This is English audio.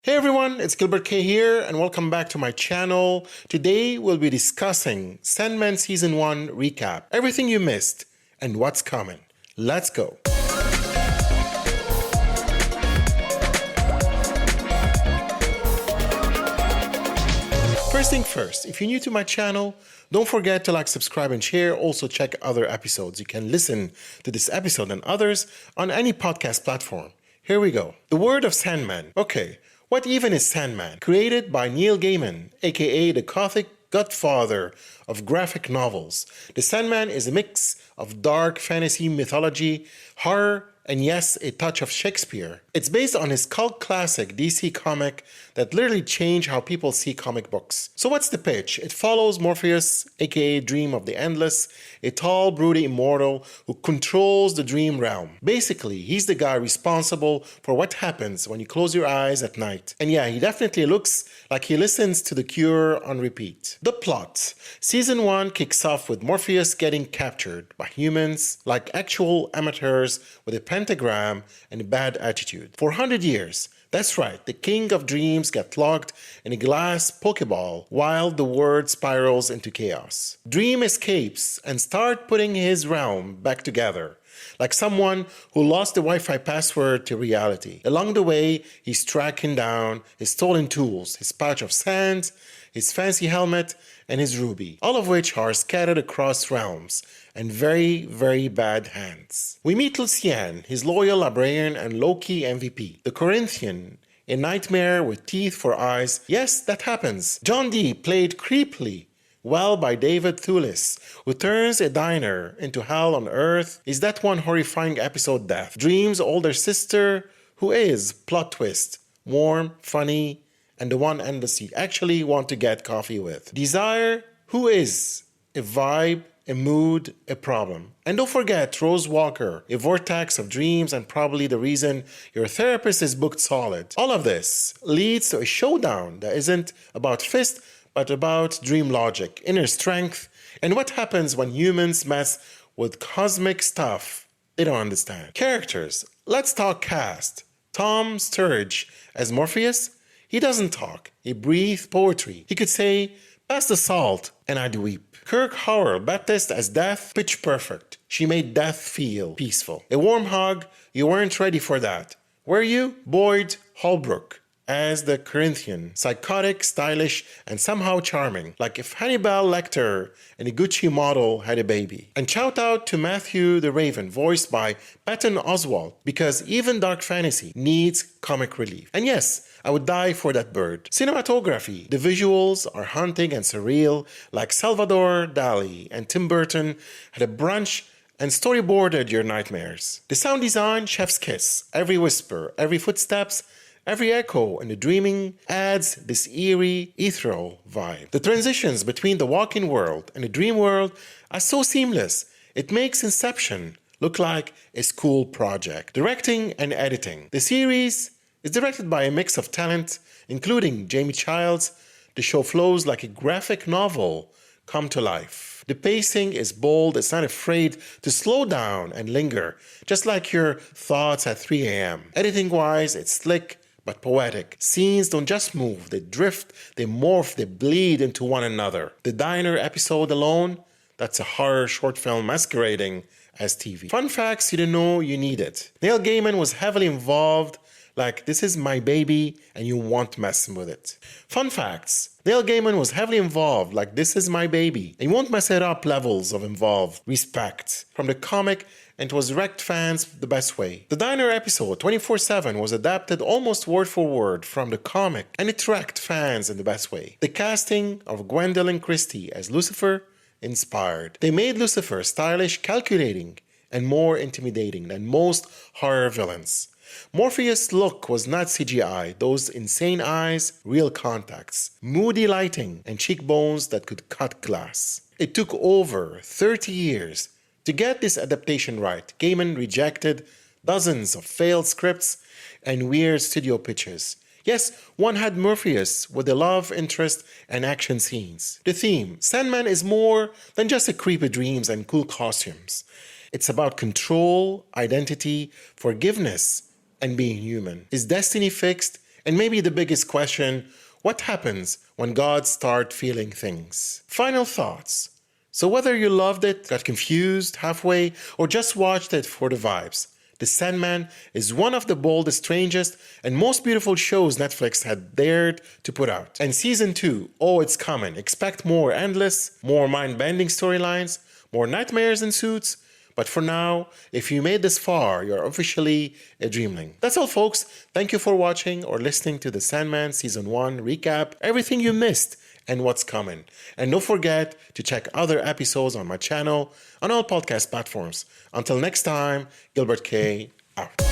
Hey everyone, it's Gilbert K here and welcome back to my channel. Today we'll be discussing Sandman Season 1 recap, everything you missed and what's coming. Let's go. First thing first, if you're new to my channel, don't forget to like, subscribe, and share. Also check other episodes. You can listen to this episode and others on any podcast platform. Here we go. The Word of Sandman. Okay, what even is Sandman? Created by Neil Gaiman, aka the Gothic godfather of graphic novels. The Sandman is a mix of dark fantasy mythology, horror, and yes, a touch of Shakespeare. It's based on his cult classic DC comic that literally changed how people see comic books. So what's the pitch? It follows Morpheus, aka Dream of the Endless, a tall, broody immortal who controls the dream realm. Basically, he's the guy responsible for what happens when you close your eyes at night. And yeah, he definitely looks like he listens to The Cure on repeat. The plot. Season 1 kicks off with Morpheus getting captured by humans, like actual amateurs with a pentagram and a bad attitude. For 100 years, that's right, the king of dreams gets locked in a glass pokeball while the world spirals into chaos. Dream escapes and starts putting his realm back together, like someone who lost the Wi-Fi password to reality. Along the way, he's tracking down his stolen tools, his pouch of sand, his fancy helmet, and his ruby, all of which are scattered across realms and very, very bad hands. We meet Lucian, his loyal librarian and low-key MVP, the Corinthian, a nightmare with teeth for eyes. Yes, that happens. John Dee, played creepily well by David Thewlis, who turns a diner into hell on earth. Is that one horrifying episode Death? Dream's older sister, who is, plot twist, warm, funny, and the one endlessly actually want to get coffee with. Desire, who is a vibe, a mood, a problem. And don't forget Rose Walker, a vortex of dreams and probably the reason your therapist is booked solid. All of this leads to a showdown that isn't about fist, but about dream logic, inner strength, and what happens when humans mess with cosmic stuff they don't understand. Characters. Let's talk cast. Tom Sturridge as Morpheus. He doesn't talk. He breathes poetry. He could say, "Pass the salt," and I'd weep. Kirk Howell Baptist as Death, pitch perfect. She made Death feel peaceful. A warm hug, you weren't ready for that. Were you? Boyd Holbrook as the Corinthian, psychotic, stylish, and somehow charming, like if Hannibal Lecter and a Gucci model had a baby. And shout out to Matthew the Raven, voiced by Patton Oswalt, because even dark fantasy needs comic relief. And yes, I would die for that bird. Cinematography. The visuals are haunting and surreal, like Salvador Dali and Tim Burton had a brunch and storyboarded your nightmares. The sound design, chef's kiss. Every whisper, every footsteps, every echo and the dreaming adds this eerie, ethereal vibe. The transitions between the walk-in world and the dream world are so seamless, it makes Inception look like a school project. Directing and editing. The series is directed by a mix of talent, including Jamie Childs. The show flows like a graphic novel come to life. The pacing is bold, it's not afraid to slow down and linger, just like your thoughts at 3 a.m. Editing-wise, it's slick, but poetic. Scenes don't just move, they drift, they morph, they bleed into one another. The diner episode alone, that's a horror short film masquerading as TV. Fun facts you didn't know you needed. Neil Gaiman was heavily involved, like this is my baby and you won't mess with it. Fun facts. Neil Gaiman was heavily involved, like this is my baby and you won't mess it up levels of involved. Respect. From the comic, and it was wrecked fans the best way. The Diner episode 24/7 was adapted almost word for word from the comic and it wrecked fans in the best way. The casting of Gwendolyn Christie as Lucifer inspired. They made Lucifer stylish, calculating, and more intimidating than most horror villains. Morpheus' look was not CGI, those insane eyes, real contacts, moody lighting, and cheekbones that could cut glass. It took over 30 years to get this adaptation right. Gaiman rejected dozens of failed scripts and weird studio pitches. Yes, one had Morpheus with the love interest and action scenes. The theme, Sandman is more than just a creepy dreams and cool costumes. It's about control, identity, forgiveness, and being human. Is destiny fixed And maybe the biggest question, what happens when gods start feeling things? Final thoughts. So whether you loved it, got confused halfway, or just watched it for the vibes, The Sandman is one of the boldest, strangest, and most beautiful shows Netflix had dared to put out. And season 2, oh, it's coming. Expect more endless, more mind-bending storylines, more nightmares in suits. But for now, if you made this far, you're officially a dreamling. That's all, folks. Thank you for watching or listening to the Sandman Season 1 recap, everything you missed and what's coming. And don't forget to check other episodes on my channel on all podcast platforms. Until next time, Gilbert K out.